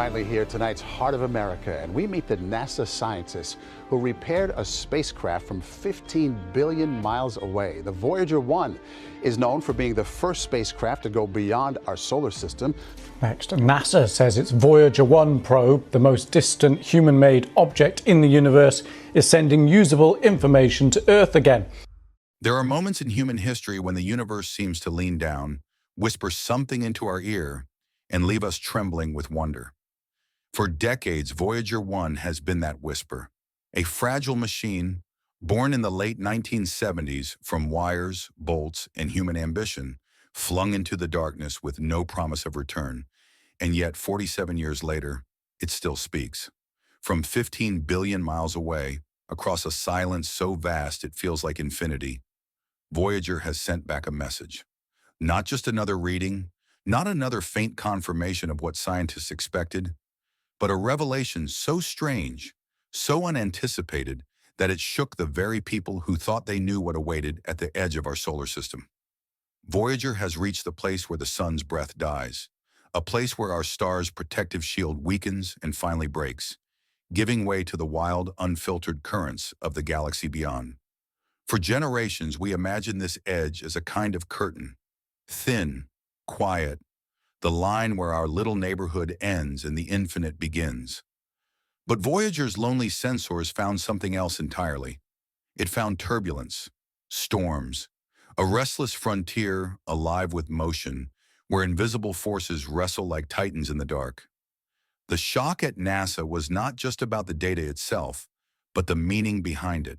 finally here, tonight's Heart of America, and we meet the NASA scientists who repaired a spacecraft from 15 billion miles away. The Voyager 1 is known for being the first spacecraft to go beyond our solar system. Next, NASA says its Voyager 1 probe, the most distant human-made object in the universe, is sending usable information to Earth again. There are moments in human history when the universe seems to lean down, whisper something into our ear, and leave us trembling with wonder. For decades, Voyager 1 has been that whisper, a fragile machine born in the late 1970s from wires, bolts, and human ambition, flung into the darkness with no promise of return. And yet, 47 years later, it still speaks. From 15 billion miles away, across a silence so vast it feels like infinity, Voyager has sent back a message. Not just another reading, not another faint confirmation of what scientists expected, but a revelation so strange, so unanticipated, that it shook the very people who thought they knew what awaited at the edge of our solar system. Voyager has reached the place where the sun's breath dies, a place where our star's protective shield weakens and finally breaks, giving way to the wild, unfiltered currents of the galaxy beyond. For generations, we imagined this edge as a kind of curtain, thin, quiet, the line where our little neighborhood ends and the infinite begins. But Voyager's lonely sensors found something else entirely. It found turbulence, storms, a restless frontier alive with motion, where invisible forces wrestle like titans in the dark. The shock at NASA was not just about the data itself, but the meaning behind it.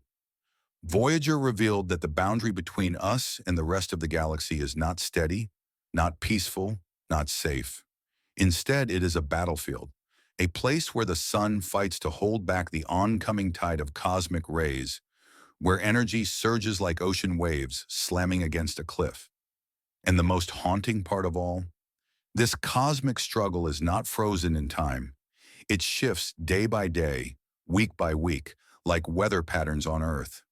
Voyager revealed that the boundary between us and the rest of the galaxy is not steady, not peaceful, not safe. Instead, it is a battlefield, a place where the sun fights to hold back the oncoming tide of cosmic rays, where energy surges like ocean waves slamming against a cliff. And the most haunting part of all, this cosmic struggle is not frozen in time. It shifts day by day, week by week, like weather patterns on Earth.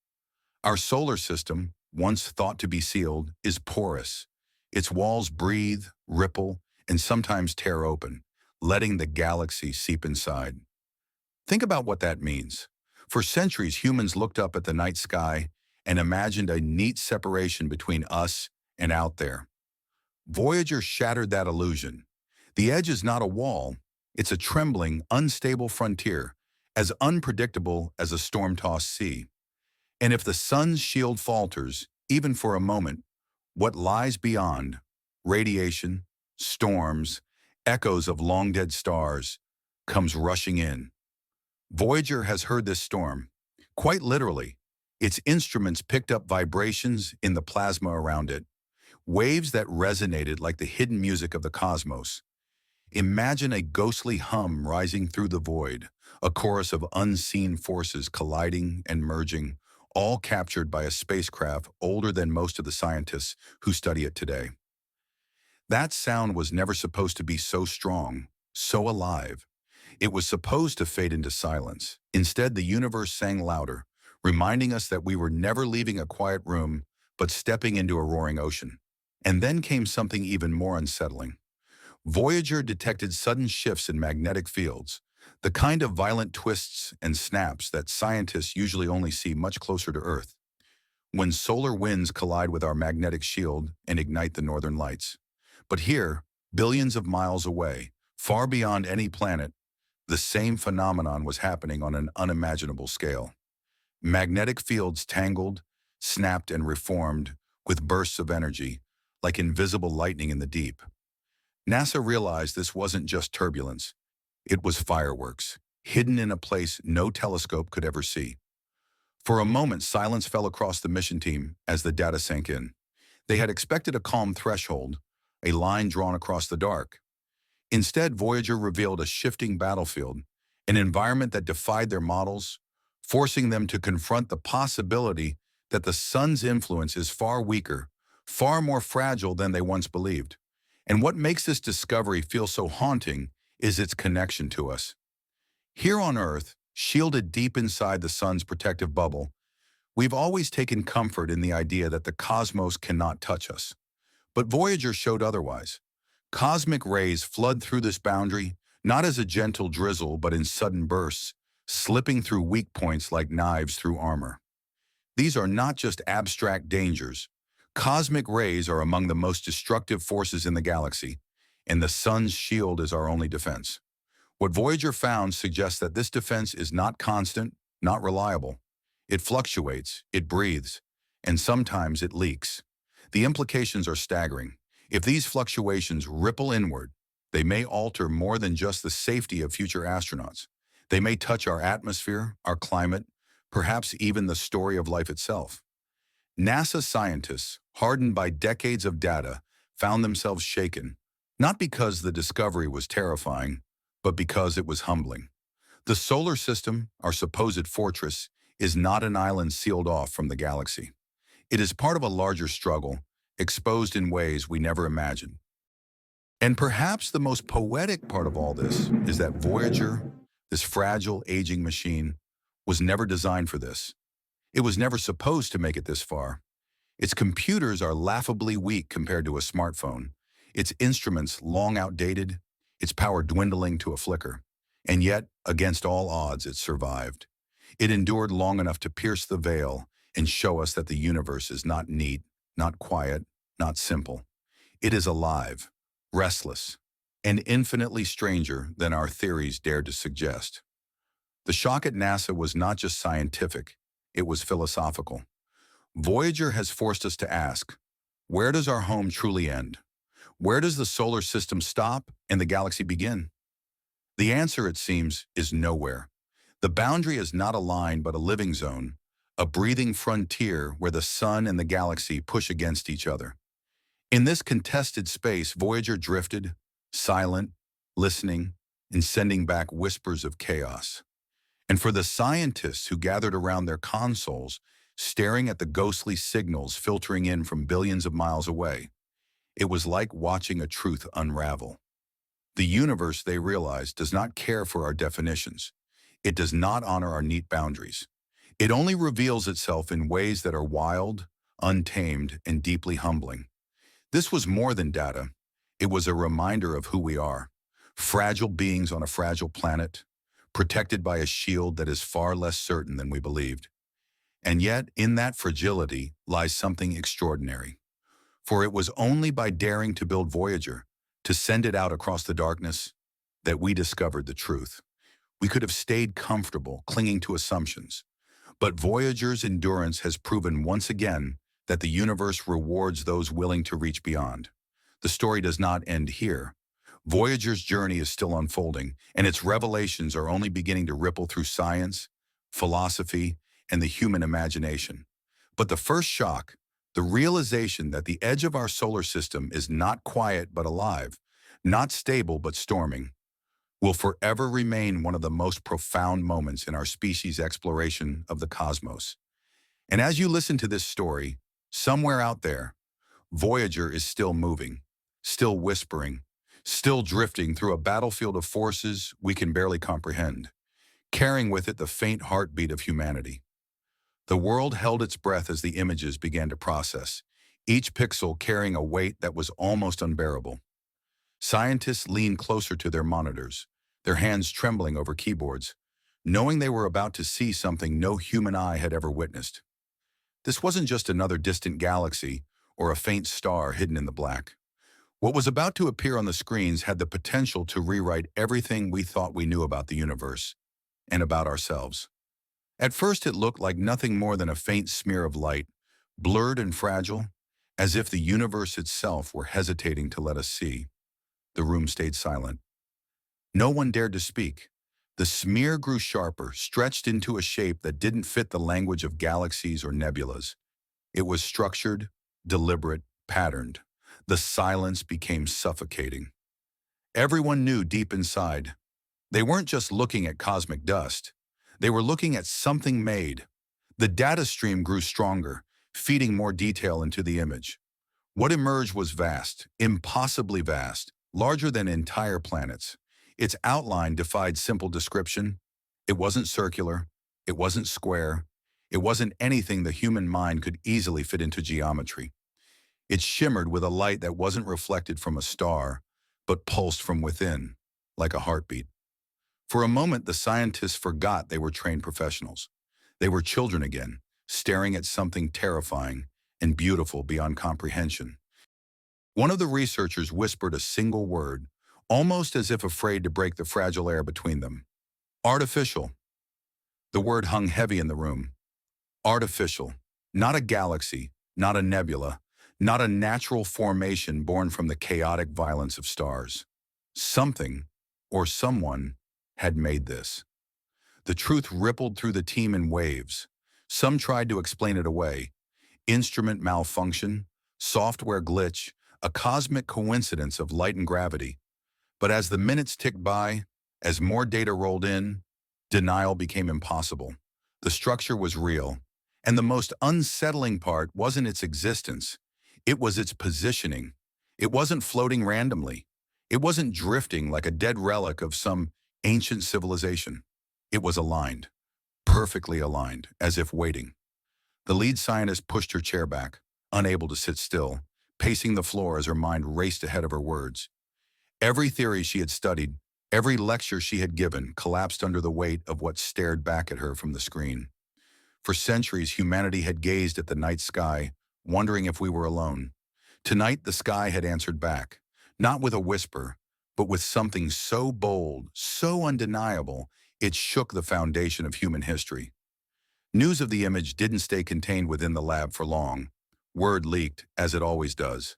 Our solar system, once thought to be sealed, is porous. Its walls breathe, ripple, and sometimes tear open, letting the galaxy seep inside. Think about what that means. For centuries, humans looked up at the night sky and imagined a neat separation between us and out there. Voyager shattered that illusion. The edge is not a wall, it's a trembling, unstable frontier, as unpredictable as a storm-tossed sea. And if the sun's shield falters, even for a moment, what lies beyond, radiation, storms, echoes of long-dead stars, comes rushing in. Voyager has heard this storm. Quite literally, its instruments picked up vibrations in the plasma around it, waves that resonated like the hidden music of the cosmos. Imagine a ghostly hum rising through the void, a chorus of unseen forces colliding and merging, all captured by a spacecraft older than most of the scientists who study it today. That sound was never supposed to be so strong, so alive. It was supposed to fade into silence. Instead, the universe sang louder, reminding us that we were never leaving a quiet room, but stepping into a roaring ocean. And then came something even more unsettling. Voyager detected sudden shifts in magnetic fields, the kind of violent twists and snaps that scientists usually only see much closer to Earth, when solar winds collide with our magnetic shield and ignite the northern lights. But here, billions of miles away, far beyond any planet, the same phenomenon was happening on an unimaginable scale. Magnetic fields tangled, snapped, and reformed with bursts of energy, like invisible lightning in the deep. NASA realized this wasn't just turbulence. It was fireworks, hidden in a place no telescope could ever see. For a moment, silence fell across the mission team as the data sank in. They had expected a calm threshold, a line drawn across the dark. Instead, Voyager revealed a shifting battlefield, an environment that defied their models, forcing them to confront the possibility that the sun's influence is far weaker, far more fragile than they once believed. And what makes this discovery feel so haunting is its connection to us. Here on Earth, shielded deep inside the sun's protective bubble, we've always taken comfort in the idea that the cosmos cannot touch us. But Voyager showed otherwise. Cosmic rays flood through this boundary, not as a gentle drizzle but in sudden bursts, slipping through weak points like knives through armor. These are not just abstract dangers. Cosmic rays are among the most destructive forces in the galaxy, and the sun's shield is our only defense. What Voyager found suggests that this defense is not constant, not reliable. It fluctuates, it breathes, and sometimes it leaks. The implications are staggering. If these fluctuations ripple inward, they may alter more than just the safety of future astronauts. They may touch our atmosphere, our climate, perhaps even the story of life itself. NASA scientists, hardened by decades of data, found themselves shaken, not because the discovery was terrifying, but because it was humbling. The solar system, our supposed fortress, is not an island sealed off from the galaxy. It is part of a larger struggle, exposed in ways we never imagined. And perhaps the most poetic part of all this is that Voyager, this fragile, aging machine, was never designed for this. It was never supposed to make it this far. Its computers are laughably weak compared to a smartphone, its instruments long outdated, its power dwindling to a flicker. And yet, against all odds, it survived. It endured long enough to pierce the veil and show us that the universe is not neat, not quiet, not simple. It is alive, restless, and infinitely stranger than our theories dared to suggest. The shock at NASA was not just scientific, it was philosophical. Voyager has forced us to ask, where does our home truly end? Where does the solar system stop and the galaxy begin? The answer, it seems, is nowhere. The boundary is not a line but a living zone, a breathing frontier where the sun and the galaxy push against each other. In this contested space, Voyager drifted, silent, listening, and sending back whispers of chaos. And for the scientists who gathered around their consoles, staring at the ghostly signals filtering in from billions of miles away, it was like watching a truth unravel. The universe, they realized, does not care for our definitions. It does not honor our neat boundaries. It only reveals itself in ways that are wild, untamed, and deeply humbling. This was more than data. It was a reminder of who we are, fragile beings on a fragile planet, protected by a shield that is far less certain than we believed. And yet, in that fragility lies something extraordinary. For it was only by daring to build Voyager, to send it out across the darkness, that we discovered the truth. We could have stayed comfortable, clinging to assumptions. But Voyager's endurance has proven once again that the universe rewards those willing to reach beyond. The story does not end here. Voyager's journey is still unfolding, and its revelations are only beginning to ripple through science, philosophy, and the human imagination. But the first shock, the realization that the edge of our solar system is not quiet but alive, not stable but storming, will forever remain one of the most profound moments in our species' exploration of the cosmos. And as you listen to this story, somewhere out there, Voyager is still moving, still whispering, still drifting through a battlefield of forces we can barely comprehend, carrying with it the faint heartbeat of humanity. The world held its breath as the images began to process, each pixel carrying a weight that was almost unbearable. Scientists leaned closer to their monitors, their hands trembling over keyboards, knowing they were about to see something no human eye had ever witnessed. This wasn't just another distant galaxy or a faint star hidden in the black. What was about to appear on the screens had the potential to rewrite everything we thought we knew about the universe and about ourselves. At first, it looked like nothing more than a faint smear of light, blurred and fragile, as if the universe itself were hesitating to let us see. The room stayed silent. No one dared to speak. The smear grew sharper, stretched into a shape that didn't fit the language of galaxies or nebulas. It was structured, deliberate, patterned. The silence became suffocating. Everyone knew deep inside, they weren't just looking at cosmic dust. They were looking at something made. The data stream grew stronger, feeding more detail into the image. What emerged was vast, impossibly vast, larger than entire planets. Its outline defied simple description. It wasn't circular. It wasn't square. It wasn't anything the human mind could easily fit into geometry. It shimmered with a light that wasn't reflected from a star, but pulsed from within, like a heartbeat. For a moment, the scientists forgot they were trained professionals. They were children again, staring at something terrifying and beautiful beyond comprehension. One of the researchers whispered a single word, almost as if afraid to break the fragile air between them. Artificial. The word hung heavy in the room. Artificial. Not a galaxy, not a nebula, not a natural formation born from the chaotic violence of stars. Something, or someone, had made this. The truth rippled through the team in waves. Some tried to explain it away. Instrument malfunction, software glitch, a cosmic coincidence of light and gravity. But as the minutes ticked by, as more data rolled in, denial became impossible. The structure was real, and the most unsettling part wasn't its existence. It was its positioning. It wasn't floating randomly. It wasn't drifting like a dead relic of some ancient civilization. It was aligned, perfectly aligned, as if waiting. The lead scientist pushed her chair back, unable to sit still, pacing the floor as her mind raced ahead of her words. Every theory she had studied, every lecture she had given, collapsed under the weight of what stared back at her from the screen. For centuries, humanity had gazed at the night sky, wondering if we were alone. Tonight, the sky had answered back, not with a whisper, but with something so bold, so undeniable, it shook the foundation of human history. News of the image didn't stay contained within the lab for long. Word leaked, as it always does.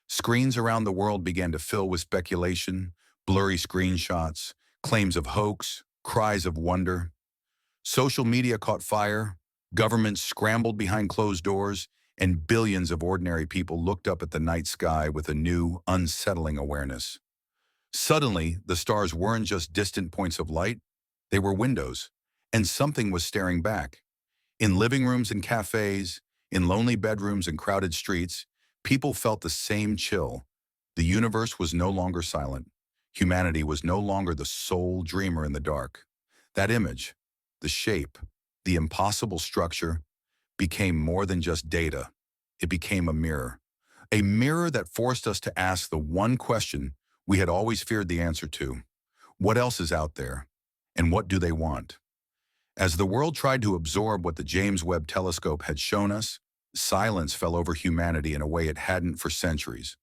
Screens around the world began to fill with speculation, blurry screenshots, claims of hoax, cries of wonder. Social media caught fire, governments scrambled behind closed doors, and billions of ordinary people looked up at the night sky with a new, unsettling awareness. Suddenly, the stars weren't just distant points of light, they were windows, and something was staring back. In living rooms and cafes, in lonely bedrooms and crowded streets, people felt the same chill. The universe was no longer silent. Humanity was no longer the sole dreamer in the dark. That image, the shape, the impossible structure, became more than just data. It became a mirror that forced us to ask the one question we had always feared the answer to. What else is out there? And what do they want? As the world tried to absorb what the James Webb Telescope had shown us, silence fell over humanity in a way it hadn't for centuries.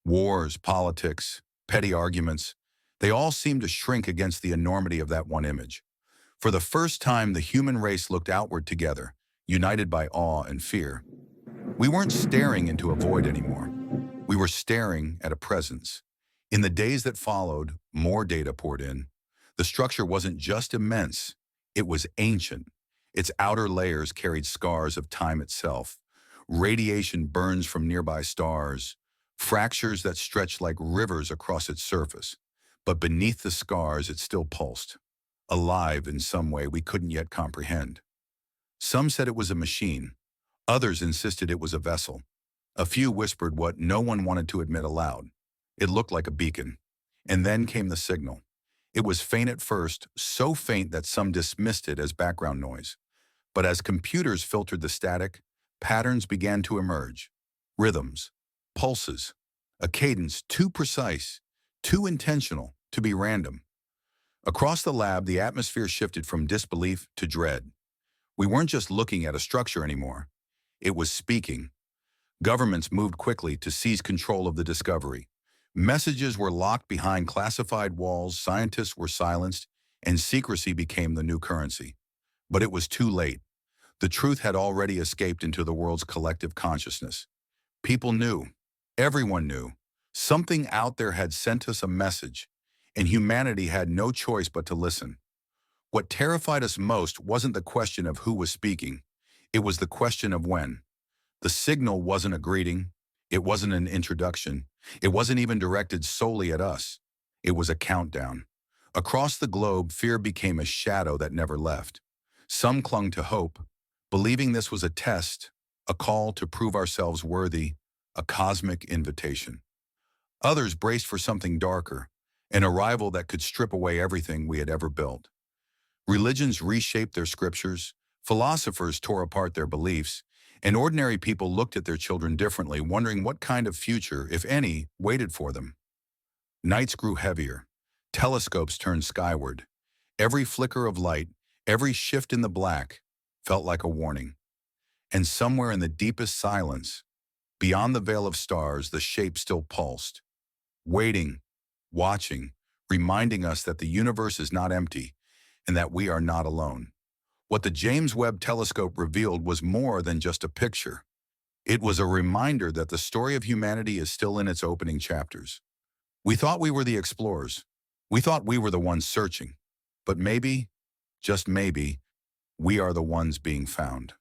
Wars, politics, petty arguments, they all seemed to shrink against the enormity of that one image. For the first time, the human race looked outward together, united by awe and fear. We weren't staring into a void anymore. We were staring at a presence. In the days that followed, more data poured in. The structure wasn't just immense, it was ancient. Its outer layers carried scars of time itself. Radiation burns from nearby stars, fractures that stretched like rivers across its surface. But beneath the scars, it still pulsed, alive in some way we couldn't yet comprehend. Some said it was a machine. Others insisted it was a vessel. A few whispered what no one wanted to admit aloud. It looked like a beacon. And then came the signal. It was faint at first, so faint that some dismissed it as background noise. But as computers filtered the static, patterns began to emerge. Rhythms, pulses, a cadence too precise, too intentional to be random. Across the lab, the atmosphere shifted from disbelief to dread. We weren't just looking at a structure anymore. It was speaking. Governments moved quickly to seize control of the discovery. Messages were locked behind classified walls, scientists were silenced, and secrecy became the new currency. But it was too late. The truth had already escaped into the world's collective consciousness. People knew, everyone knew, something out there had sent us a message, and humanity had no choice but to listen. What terrified us most wasn't the question of who was speaking, it was the question of when. The signal wasn't a greeting, it wasn't an introduction, it wasn't even directed solely at us. It was a countdown. Across the globe, fear became a shadow that never left. Some clung to hope, believing this was a test, a call to prove ourselves worthy, a cosmic invitation. Others braced for something darker, an arrival that could strip away everything we had ever built. Religions reshaped their scriptures, philosophers tore apart their beliefs, and ordinary people looked at their children differently, wondering what kind of future, if any, waited for them. Nights grew heavier. Telescopes turned skyward. Every flicker of light, every shift in the black, felt like a warning. And somewhere in the deepest silence, beyond the veil of stars, the shape still pulsed, waiting, watching, reminding us that the universe is not empty and that we are not alone. What the James Webb Telescope revealed was more than just a picture. It was a reminder that the story of humanity is still in its opening chapters. We thought we were the explorers. We thought we were the ones searching. But maybe, just maybe, we are the ones being found.